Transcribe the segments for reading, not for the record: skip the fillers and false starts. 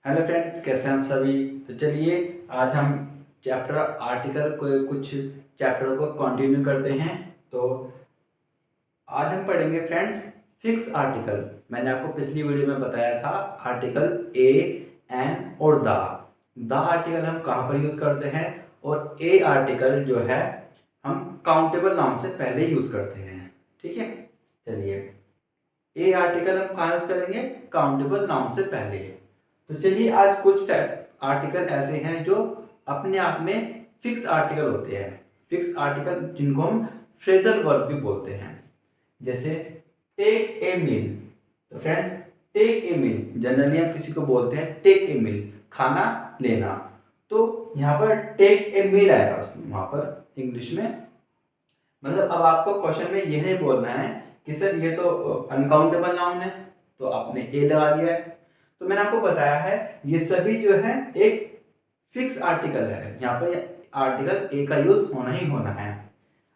Hello friends, कैसे हैं हम सभी। तो चलिए आज हम चैप्टर आर्टिकल को कुछ चैप्टरों को कंटिन्यू करते हैं। तो आज हम पढ़ेंगे फ्रेंड्स फिक्स आर्टिकल। मैंने आपको पिछली वीडियो में बताया था आर्टिकल ए, एन और द आर्टिकल हम कहाँ पर यूज़ करते हैं, और ए आर्टिकल जो है हम काउंटेबल नाउन से पहले यूज़ करते हैं। ठीक है, चलिए ए आर्टिकल हम कहाँ यूज़ करेंगे, काउंटेबल नाउन से पहले। तो चलिए आज कुछ आर्टिकल ऐसे हैं जो अपने आप में फिक्स आर्टिकल होते हैं। फिक्स आर्टिकल जिनको हम फ्रेजल वर्ब भी बोलते हैं, जैसे टेक ए मील। तो friends take a meal generally हम किसी को बोलते हैं टेक ए मील, खाना लेना। तो यहाँ पर टेक ए मील आएगा वहाँ पर इंग्लिश में। मतलब अब आपको क्वेश्चन में यह नहीं बोलना है कि सर ये तो अनकाउंटेबल नाउन है, तो आपने ए लगा दिया है। तो मैंने आपको बताया है ये सभी जो है एक फिक्स आर्टिकल है। यहाँ पर आर्टिकल ए का यूज होना ही होना है।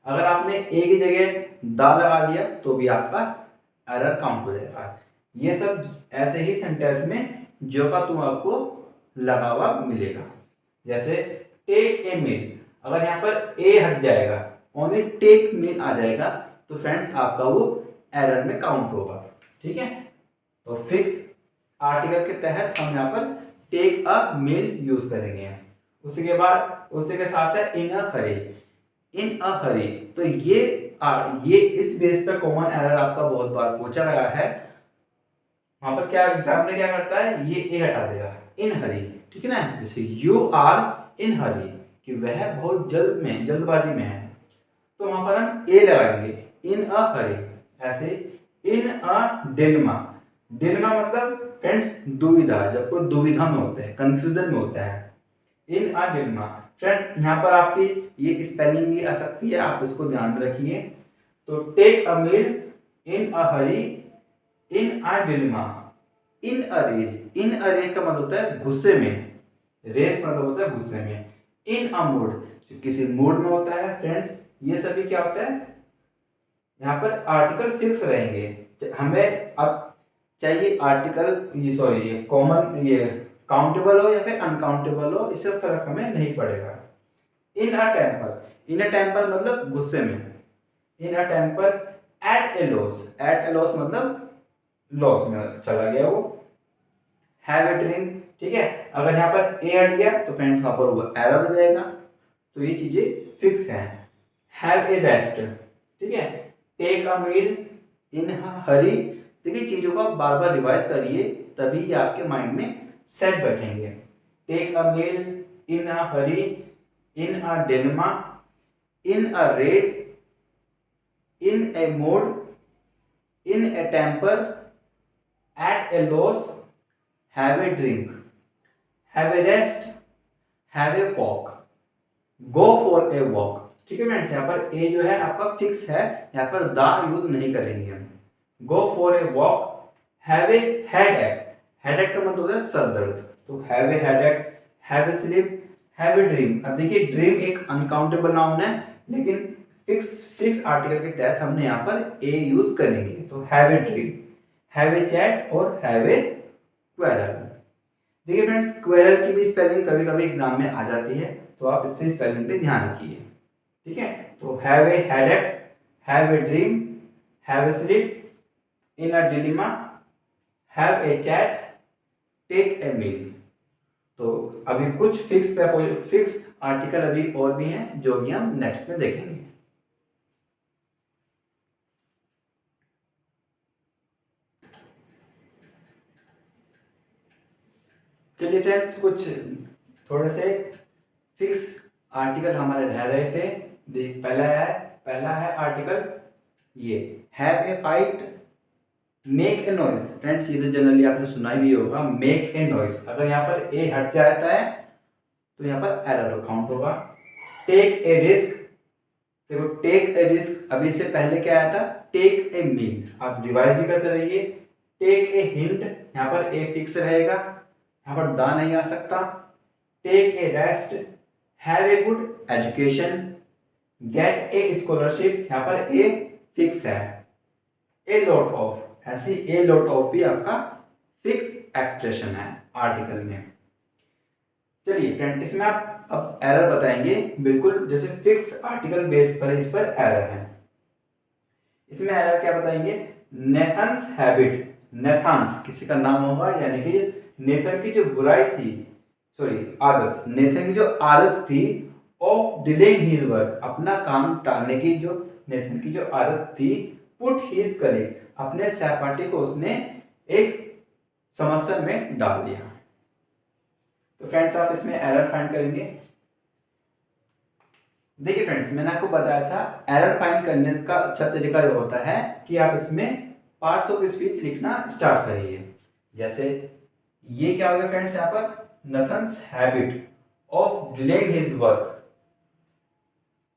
अगर आपने ए की जगह दा लगा दिया तो भी आपका एरर काउंट हो जाएगा। ये सब ऐसे ही सेंटेंस में जो का तुम आपको लगा हुआ मिलेगा। जैसे टेक ए मील, अगर यहाँ पर ए हट जाएगा, ओनली टेक मील आ जाएगा, तो फ्रेंड्स आपका वो एरर में काउंट होगा। ठीक है, तो फिक्स आर्टिकल के तहत हम यहाँ पर टेक अ मील यूज करेंगे। उसी के बाद उसी के साथ है इन अ हरी। इन अ हरी, तो ये इस बेस पर कॉमन एरर आपका बहुत बार पूछा गया है। वहां पर क्या एग्जाम में क्या करता है, ये ए हटा देगा, इन हरी। ठीक है ना, जैसे यू आर इन हरी, कि वह बहुत जल्दबाजी में है, तो वहां पर हम ए लगाएंगे, इन अ हरी। ऐसे इन अ डिलेमा। डिलेमा मतलब फ्रेंड्स दुविधा, जब कोई दुविधा में होता है, कंफ्यूजन में होता है, इन अ डिलेमा। फ्रेंड्स यहाँ पर आपकी ये स्पेलिंग भी आ सकती है, आप इसको ध्यान में रखिए। तो take a meal in a hurry, in a dilemma, in a rage. In a rage का मतलब होता है गुस्से में, रेज मतलब होता है गुस्से में। इन अ मूड, जो किसी मूड में होता है फ्रेंड्स, ये सभी क्या होता है, यहाँ पर आर्टिकल फिक्स रहेंगे। हमें अब चाहिए आर्टिकल ये सॉरी ये कॉमन ये काउंटेबल हो या फिर अनकाउंटेबल हो, इससे फर्क हमें नहीं पड़ेगा। इन अ टेम्पर, इन अ टेम्पर मतलब गुस्से में। इन अ temper at a loss, eight a loss मतलब लॉस में चला गया वो। हैव ए ड्रिंक, ठीक है, अगर यहाँ पर ए हट गया तो फ्रेंड्स वहां पर वो एरर हो जाएगा। तो ये चीजें फिक्स हैं। हैव ए रेस्ट, ठीक है, टेक अ मील इन हरी। देखिए चीजों को आप बार बार रिवाइज करिए, तभी ये आपके माइंड में सेट बैठेंगे। Take a meal in a hurry, in a dilemma, in a race, in a mood, in a temper, at a loss, have a drink, have a rest, have a walk, go for a walk. ठीक है friends, यहाँ पर ए जो है आपका fix है, यहाँ पर द यूज नहीं करेंगे हम। गो for a walk, have a headache. Headache का मतलब होता है सर दर्द, तो have a headache, have a sleep, have a dream. अब देखिए ड्रीम एक अनकाउंटेबल नाउन है, लेकिन फिक्स फिक्स आर्टिकल के तहत हमने यहाँ पर ए यूज करेंगे। तो have a dream, have a chat और हैव ए क्वेरल। देखिए फ्रेंड्स क्वेरल की भी स्पेलिंग कभी कभी एग्जाम में आ जाती है, तो आप इसकी स्पेलिंग पे ध्यान रखिए। ठीक है, तो have a headache, have a dream, have a sleep, in a dilemma, have a chat, take a meal. तो अभी कुछ फिक्स आर्टिकल अभी और भी हैं जो भी हम नेक्स्ट में देखेंगे। चलिए फ्रेंड्स कुछ थोड़े से फिक्स आर्टिकल हमारे रह रहे थे। देख पहला है आर्टिकल ये have a fight, make a noise. Friends ये तो जनरली आपने सुना ही होगा, मेक ए नॉइज। अगर यहाँ पर ए हट जाता है तो यहाँ पर एरर काउंट होगा। टेक ए रिस्क, देखो टेक ए रिस्क अभी से पहले क्या आया था, टेक ए मील। आप रिवाइज भी करते रहिए। टेक ए हिंट, यहाँ पर ए फिक्स रहेगा, यहाँ पर दा नहीं आ सकता। Take a rest, have a good education, get a scholarship, यहाँ पर ए फिक्स है। ए लॉट ऑफ, ऐसे ए लॉट ऑफ भी आपका फिक्स एक्सप्रेशन है आर्टिकल में। चलिए फ्रेंड, इसमें आप अब एरर बताएंगे, बिल्कुल जैसे फिक्स आर्टिकल बेस पर इस पर एरर है। इसमें एरर क्या बताएंगे? नेथन्स हैबिट, नेथान्स किसी का नाम होगा, यानी कि नेथन की जो बुराई थी, सॉरी आदत, नेथन की जो आदत थी ऑफ डिलेइंग हिज वर्क, अपना काम टालने की जो नेथन की जो आदत थी, पुट हिज कलीग, अपने सहपाठी को उसने एक समस्या में डाल दिया। तो फ्रेंड्स आप इसमें एरर फाइंड करेंगे। देखिए फ्रेंड्स, मैंने आपको बताया था एरर फाइंड करने का अच्छा तरीका जो होता है कि आप इसमें पार्ट्स ऑफ स्पीच लिखना स्टार्ट करिए। जैसे ये क्या हो गया फ्रेंड्स, यहाँ पर Nathan's habit of delaying his work,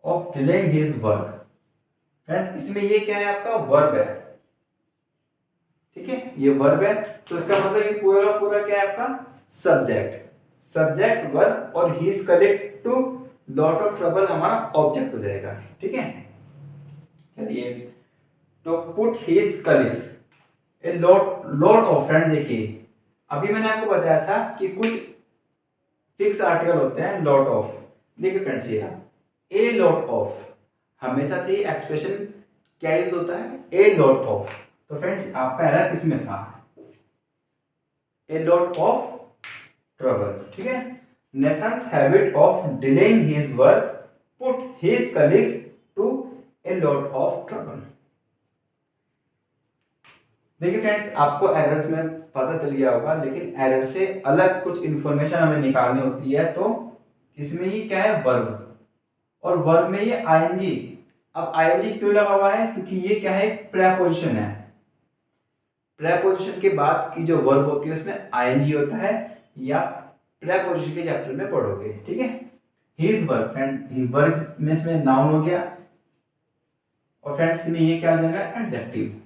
of delaying his work. Friends इसमें ये क्या है, आपका वर्ब है, ठीक है, ये वर्ब है, तो इसका मतलब ये पूरा का पूरा क्या है आपका सब्जेक्ट, सब्जेक्ट वर्ब, और his colleagues to lot of trouble हमारा ऑब्जेक्ट हो जाएगा, ठीक है। चलिए, तो put his colleagues a lot, lot of, friend देखिए अभी मैंने आपको बताया था कि कुछ फिक्स आर्टिकल होते हैं लॉट ऑफ। देखिए फ्रेंड्स, ये ए लॉट ऑफ, हमेशा से एक्सप्रेशन क्या यूज होता है, ए लॉट ऑफ। तो फ्रेंड्स आपका एरर इसमें था, ए लॉट ऑफ ट्रबल, ठीक है। Nathan's habit of delaying his work put his colleagues to a lot of trouble. देखिए फ्रेंड्स, आपको एरर्स में पता चल गया होगा, लेकिन एरर से अलग कुछ इंफॉर्मेशन हमें निकालनी होती है। तो इसमें ही क्या है, वर्ब, और वर्ब में ये आईएनजी। अब आईएनजी क्यों लगा हुआ है, क्योंकि ये क्या है, प्रेपोजिशन है। प्रेपोजिशन के बाद की जो वर्ब होती है उसमें आईएनजी होता है, या प्रेपोजिशन के चैप्टर में पढ़ोगे, ठीक है। हिज वर्क, फ्रेंड वर्क में इसमें नाउन हो गया, और फ्रेंड्स में ये क्या हो जाएगा, adjective.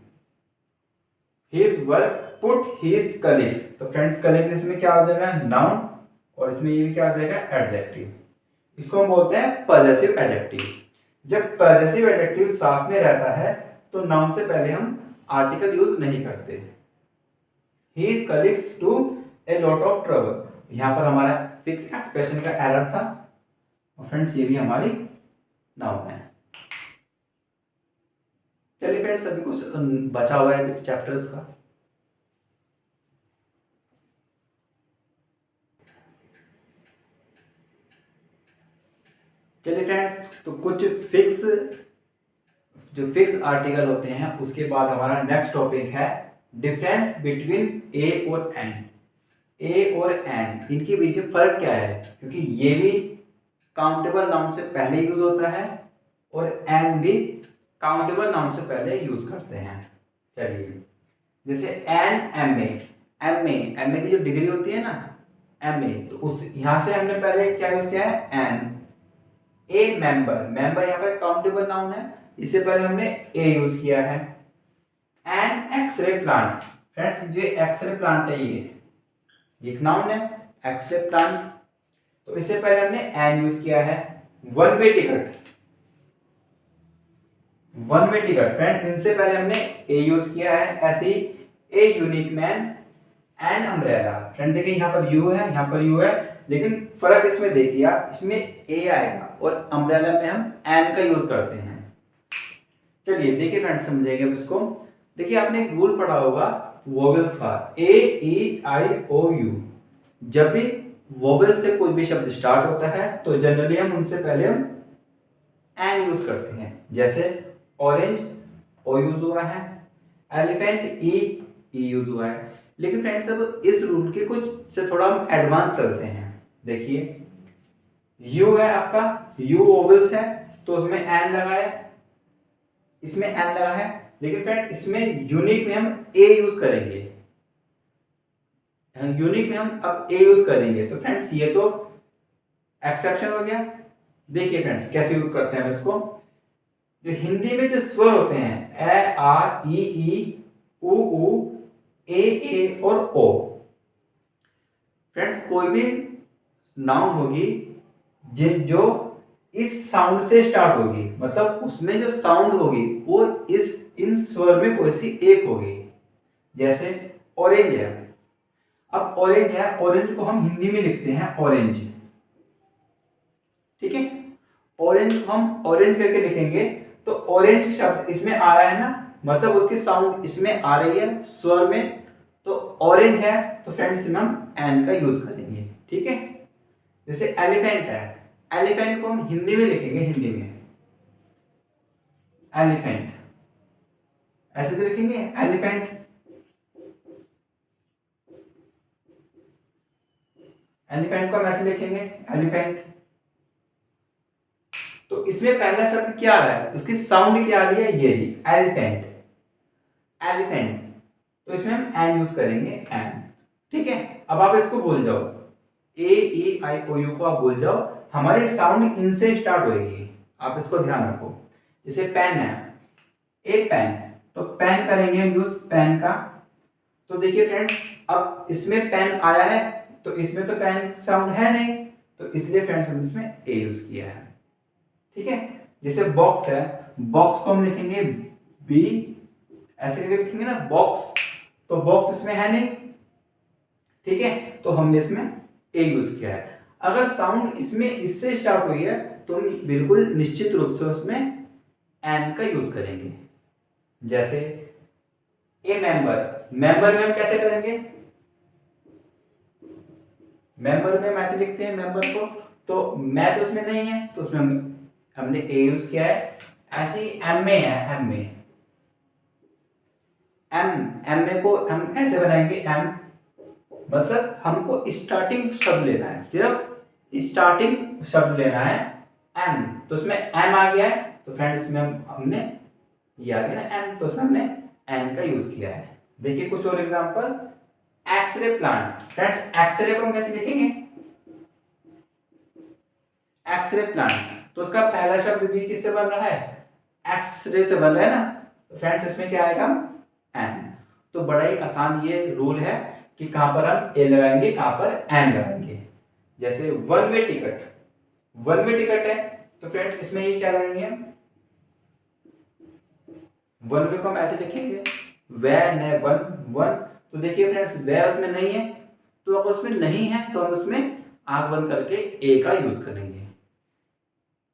His work put his colleagues, तो फ्रेंड्स कलीग्स इसमें क्या हो जाएगा, नाउन, और इसमें ये भी क्या हो जाएगा, एडजेक्टिव। इसको हम बोलते हैं पॉजेसिव एडजेक्टिव। जब पॉजेसिव एडजेक्टिव साथ में रहता है तो नाउन से पहले हम आर्टिकल यूज नहीं करते। His colleagues to a lot of trouble, यहाँ पर हमारा फिक्स एक्सप्रेशन का एरर था, और फ्रेंड्स ये भी हमारी नाउन है। चलिए फ्रेंड्स, अभी कुछ बचा हुआ है चैप्टर्स का। चलिए फ्रेंड्स, तो कुछ फिक्स, जो फिक्स आर्टिकल होते हैं, उसके बाद हमारा नेक्स्ट टॉपिक है डिफरेंस बिटवीन ए और एन। ए और एन, इनके बीच में फर्क क्या है, क्योंकि ये भी काउंटेबल नाउन से पहले यूज होता है, और एन भी काउंटेबल नाउन से पहले यूज करते हैं। चलिए, जैसे एन, एम ए की जो डिग्री होती है ना, एम ए, तो उस यहां से हमने पहले क्या यूज किया है, एन। ए मेंबर, मेंबर यहाँ पर काउंटेबल नाउन है, इससे पहले हमने ए यूज किया है। एन एक्सरे प्लांट, फ्रेंड्स जो एक्सरे प्लांट है ये एक नाउन है, एक्सरे प्लांट, तो इससे पहले हमने एन यूज किया है। One way ticket, one way ticket, friend इनसे पहले हमने ए यूज किया है। ऐसे ही a unique man, an umbrella, friend देखिए यहाँ पर यू है, यहाँ पर यू है, लेकिन फर्क इसमें देखिए आप, इसमें ए आएगा और अम्ब्रेला में हम एन का यूज करते हैं। चलिए देखिए फ्रेंड, समझेंगे अब इसको। देखिए आपने एक रूल पढ़ा होगा वोवेल्स का, ए ई आई ओ यू। जब भी वोवेल से कोई भी शब्द स्टार्ट होता है तो जनरली हम उनसे पहले हम एन यूज करते हैं। जैसे ऑरेंज, ओ यूज हुआ है, एलिफेंट, ई यूज हुआ है। लेकिन फ्रेंड्स अब इस रूल के कुछ से थोड़ा हम एडवांस चलते हैं। देखिए यू है आपका, यू वोवेल्स है, तो उसमें एन लगा है, इसमें एन लगा है, लेकिन फ्रेंड इसमें यूनिक में हम ए यूज करेंगे, यूनिक में हम अब ए यूज करेंगे। तो फ्रेंड्स ये तो एक्सेप्शन हो गया। देखिए फ्रेंड्स कैसे यूज करते हैं इसको। जो हिंदी में जो स्वर होते हैं, ए आ ई उ ए और ओ, फ्रेंड्स कोई भी नाउन होगी जो इस साउंड से स्टार्ट होगी, मतलब उसमें जो साउंड होगी वो इन स्वर में कोई सी एक होगी। जैसे ऑरेंज है, ऑरेंज है, ऑरेंज को हम हिंदी में लिखते हैं ऑरेंज, ठीक है। ऑरेंज को हम ऑरेंज करके लिखेंगे तो ऑरेंज शब्द इसमें आ रहा है ना, मतलब उसकी साउंड इसमें आ रही है स्वर में, तो ऑरेंज है तो फ्रेंड्स इसमें हम एन का यूज करेंगे, ठीक है। जैसे एलिफेंट है, एलिफेंट को हम हिंदी में लिखेंगे, हिंदी में एलिफेंट, ऐसे तो लिखेंगे एलिफेंट, एलिफेंट को हम ऐसे लिखेंगे एलिफेंट। तो इसमें पहला शब्द क्या आ रहा है, उसकी साउंड क्या आ रही है, ये एलिफेंट, एलिफेंट, तो इसमें हम एन यूज करेंगे एन, ठीक है। अब आप इसको भूल जाओ, ए ई आई ओ यू को आप भूल जाओ, हमारी साउंड इनसे स्टार्ट होगी, आप इसको ध्यान रखो। जैसे पेन है, ए पेन, तो पेन करेंगे हम यूज पेन का, तो देखिए फ्रेंड्स अब इसमें पेन आया है तो इसमें तो पेन साउंड है नहीं, तो इसलिए फ्रेंड्स हमने इसमें ए यूज किया है, ठीक है। जैसे बॉक्स है, बॉक्स को हम लिखेंगे बी, ऐसे करके लिखेंगे ना बॉक्स, तो बॉक्स इसमें है नहीं, ठीक है, तो हमने इसमें ए यूज किया है। अगर साउंड इसमें इससे स्टार्ट हुई है तो हम बिल्कुल निश्चित रूप से उसमें एन का यूज करेंगे। जैसे ए मेंबर, मेंबर में हम कैसे करेंगे, मेंबर में हम ऐसे लिखते हैं मेंबर को, तो मैं तो उसमें नहीं है तो उसमें हमने ए यूज किया है। ऐसे ही एम ए है, एम ए, एम ए को हम ऐसे बनाएंगे एम, मतलब हमको स्टार्टिंग शब्द लेना है, सिर्फ स्टार्टिंग शब्द लेना है एम, तो उसमें एम आ गया है तो फ्रेंड्स इसमें हमने ये आ गया ना एम, तो उसमें हमने एन का यूज किया है। देखिए कुछ और example, x-ray plant, friends x-ray को हम कैसे लिखेंगे, एक्सरे प्लांट, तो उसका पहला शब्द भी किससे बन रहा है, एक्सरे से बन रहा है ना, तो फ्रेंड्स इसमें क्या आएगा एन। तो बड़ा ही आसान ये रूल है कि कहां पर हम ए लगाएंगे, कहां पर एन लगाएंगे। जैसे one way ticket, one way ticket है तो फ्रेंड्स इसमें ये क्या लगाएंगे हम, वन वे को हम ऐसे लिखेंगे वे न वन वन, तो देखिए फ्रेंड्स वे उसमें नहीं है, तो अगर उसमें नहीं है तो हम उसमें आंख बंद करके ए का यूज करेंगे,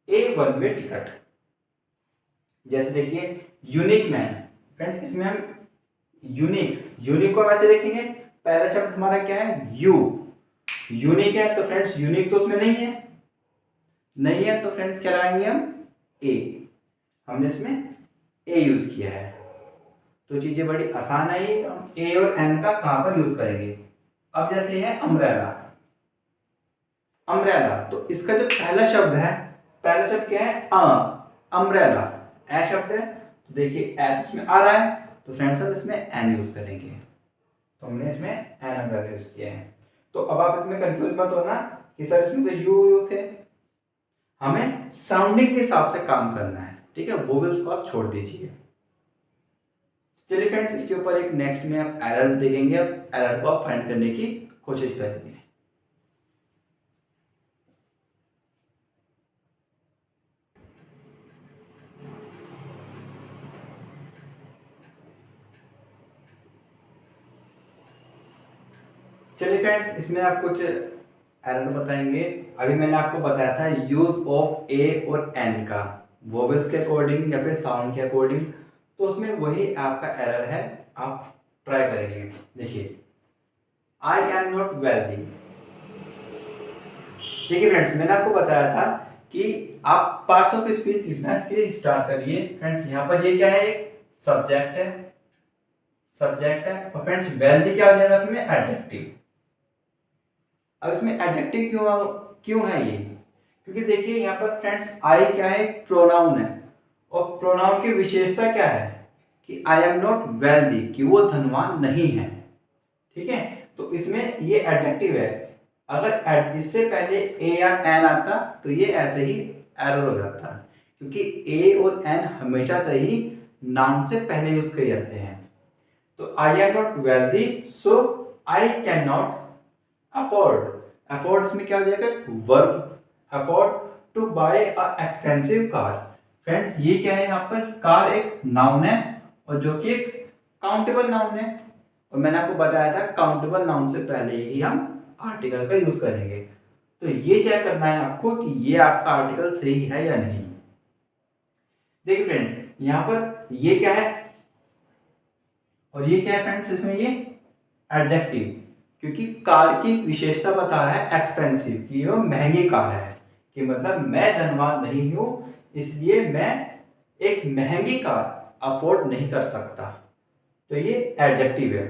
ए वन वे टिकट। जैसे देखिए यूनिक मैन, फ्रेंड्स इसमें हम यूनिक, यूनिक को हम ऐसे लिखेंगे, पहला शब्द हमारा क्या है यू, यूनिक है तो फ्रेंड्स यूनिक तो उसमें नहीं है, नहीं है तो फ्रेंड्स क्या लगाएंगे हम ए, हमने इसमें ए यूज किया है। तो चीजें बड़ी आसान है, ये हम ए और एन का कहां पर यूज करेंगे। अब जैसे है अम्ब्रेला, अम्ब्रेला, तो इसका जो पहला शब्द है, पहला शब्द क्या है अम्ब्रेला, ए शब्द है, तो देखिए ए इसमें आ रहा है तो फ्रेंड्स हम इसमें एन यूज करेंगे, तो हमने इसमें एन अम्ब्रेला यूज किया है। तो अब आप इसमें कंफ्यूज मत होना कि सर इसमें तो यू थे, हमें साउंडिंग के हिसाब से काम करना है, ठीक है, वोवेल्स को आप छोड़ दीजिए। चलिए फ्रेंड्स इसके ऊपर एक नेक्स्ट में आप एरर देखेंगे, अब एरर को आप फाइंड करने की कोशिश करेंगे। चलिए फ्रेंड्स इसमें आप कुछ एरर बताएंगे। अभी मैंने आपको बताया था यूज ऑफ ए और एन का वोवेल्स के अकॉर्डिंग या फिर साउंड के अकॉर्डिंग, तो उसमें वही आपका एरर है, आप ट्राई करेंगे। देखिए आई एम नॉट वेल्दी, देखिए फ्रेंड्स मैंने आपको बताया था कि आप पार्ट्स ऑफ स्पीच लिखना इसके स्टार्ट करिए। फ्रेंड्स यहाँ पर ये क्या है, एक सब्जेक्ट है, सब्जेक्ट है, और फ्रेंड्स वेल्दी क्या हो जाएगा इसमें, एडजेक्टिव। अब इसमें एडजेक्टिव क्यों है ये, क्योंकि देखिए यहाँ पर फ्रेंड्स आई क्या है, प्रोनाउन है, और प्रोनाउन की विशेषता क्या है कि आई एम नॉट वेल्दी, कि वो धनवान नहीं है, ठीक है। तो इसमें ये एडजेक्टिव है, अगर इससे पहले ए या एन आता तो ये ऐसे ही एरर हो जाता, क्योंकि ए और एन हमेशा से ही नाउन से पहले यूज किए जाते हैं। तो I am not wealthy so I can not afford, afford इसमें क्या हो जाएगा, verb, afford to buy a expensive car. Friends ये क्या है, यहाँ पर कार एक नाउन है और जो कि एक काउंटेबल नाउन है, और मैंने आपको बताया था काउंटेबल नाउन से पहले ही हम आर्टिकल का यूज करेंगे। तो ये चेक करना है आपको कि ये आपका आर्टिकल सही है या नहीं। देखिए फ्रेंड्स, यहाँ पर ये क्या है और ये क्या है फ्रेंड्स, इसमें ये एडजेक्टिव, क्योंकि कार की विशेषता बता रहा है एक्सपेंसिव, कि वो महंगी कार है, कि मतलब मैं धनवान नहीं हूं इसलिए मैं एक महंगी कार अफोर्ड नहीं कर सकता। तो ये एडजेक्टिव है।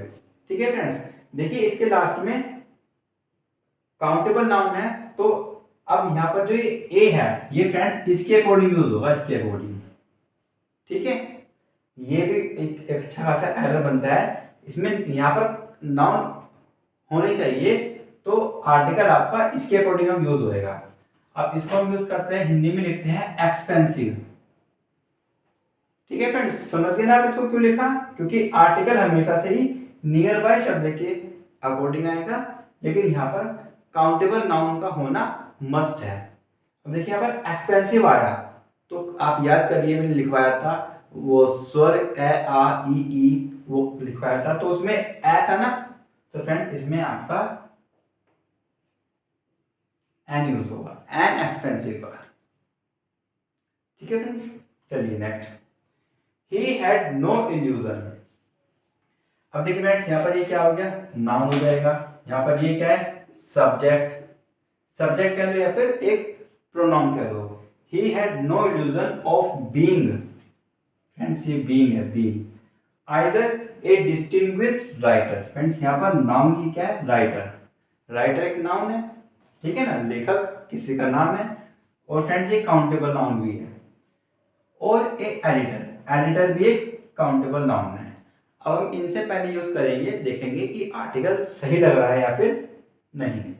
ठीक है फ्रेंड्स, देखिए इसके लास्ट में काउंटेबल नाउन है, तो अब यहाँ पर जो ये ए है ये फ्रेंड्स इसके अकॉर्डिंग यूज होगा, इसके अकॉर्डिंग। ठीक है, ये भी एक अच्छा खासा एरर बनता है इसमें। यहाँ पर नाउन होने चाहिए तो आर्टिकल आपका इसके अकॉर्डिंग हम यूज होएगा। अब इसको हम यूज करते हैं, हिंदी में लिखते हैं एक्सपेंसिव। ठीक है फ्रेंड्स, समझ गए ना आप इसको क्यों लिखा, क्योंकि आर्टिकल हमेशा से ही नियर बाय शब्द के अकॉर्डिंग आएगा, लेकिन यहाँ पर काउंटेबल नाउन का होना मस्ट है। अब देखिए यहाँ पर एक्सपेंसिव आया तो आप याद करिए मैंने लिखवाया था वो स्वर ए आ ई वो लिखवाया था, तो उसमें ए था ना, तो फ्रेंड इसमें आपका एन यूज होगा, एन एक्सपेंसिव कार। ठीक है फ्रेंड्स, चलिए next, he had no illusion. अब देखिए फ्रेंड्स यहाँ पर ये क्या हो गया, नाउन हो जाएगा। यहाँ पर ये क्या है, सब्जेक्ट, सब्जेक्ट कह लो या फिर एक प्रोनाउन कह लो। He had no illusion of being, friends ये बीइंग है, being either a distinguished writer. Friends यहाँ पर नाउन ये क्या है, राइटर, राइटर एक नाउन है, ठीक है ना, लेखक किसी का नाम है, और फ्रेंड्स ये काउंटेबल नाउन भी है, और ए एडिटर, एडिटर भी एक काउंटेबल नाउन है। अब हम इनसे पहले यूज करेंगे, देखेंगे कि आर्टिकल सही लग रहा है या फिर नहीं।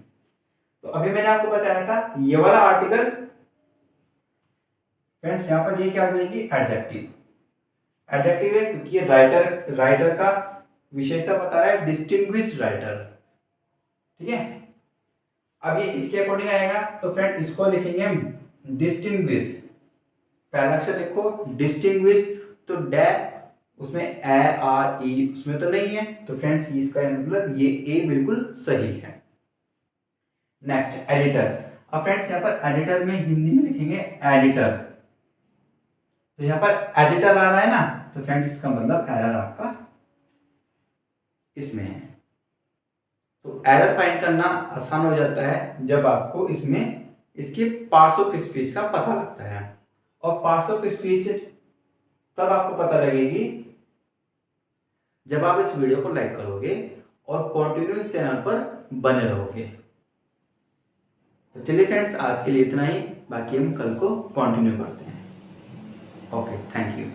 तो अभी मैंने आपको बताया था ये वाला आर्टिकल, फ्रेंड्स यहाँ पर ये क्या देगी, एडजेक्टिव, एडजेक्टिव है क्योंकि ये राइटर, राइटर का विशेषता बता रहा है डिस्टिंग्विश्ड राइटर। ठीक है, अब ये इसके अकॉर्डिंग आएगा, तो फ्रेंड इसको लिखेंगे हम डिस्टिंग्विश, पहला अक्षर लिखो डिस्टिंग्विश, तो डे उसमें ए आर ई उसमें तो नहीं है, तो फ्रेंड्स इसका मतलब ये ए बिल्कुल सही है। नेक्स्ट एडिटर, अब फ्रेंड्स यहाँ पर एडिटर में हिंदी में लिखेंगे एडिटर, तो यहाँ पर एडिटर आ रहा है ना, तो फ्रेंड्स इसका मतलब एरर आपका इसमें है। तो एरर फाइंड करना आसान हो जाता है जब आपको इसमें इसके पार्ट्स ऑफ स्पीच का पता लगता है, और पार्ट्स ऑफ स्पीच तब आपको पता लगेगी जब आप इस वीडियो को लाइक करोगे और कंटिन्यू इस चैनल पर बने रहोगे। तो चलिए फ्रेंड्स आज के लिए इतना ही, बाकी हम कल को कंटिन्यू करते हैं। Okay, thank you.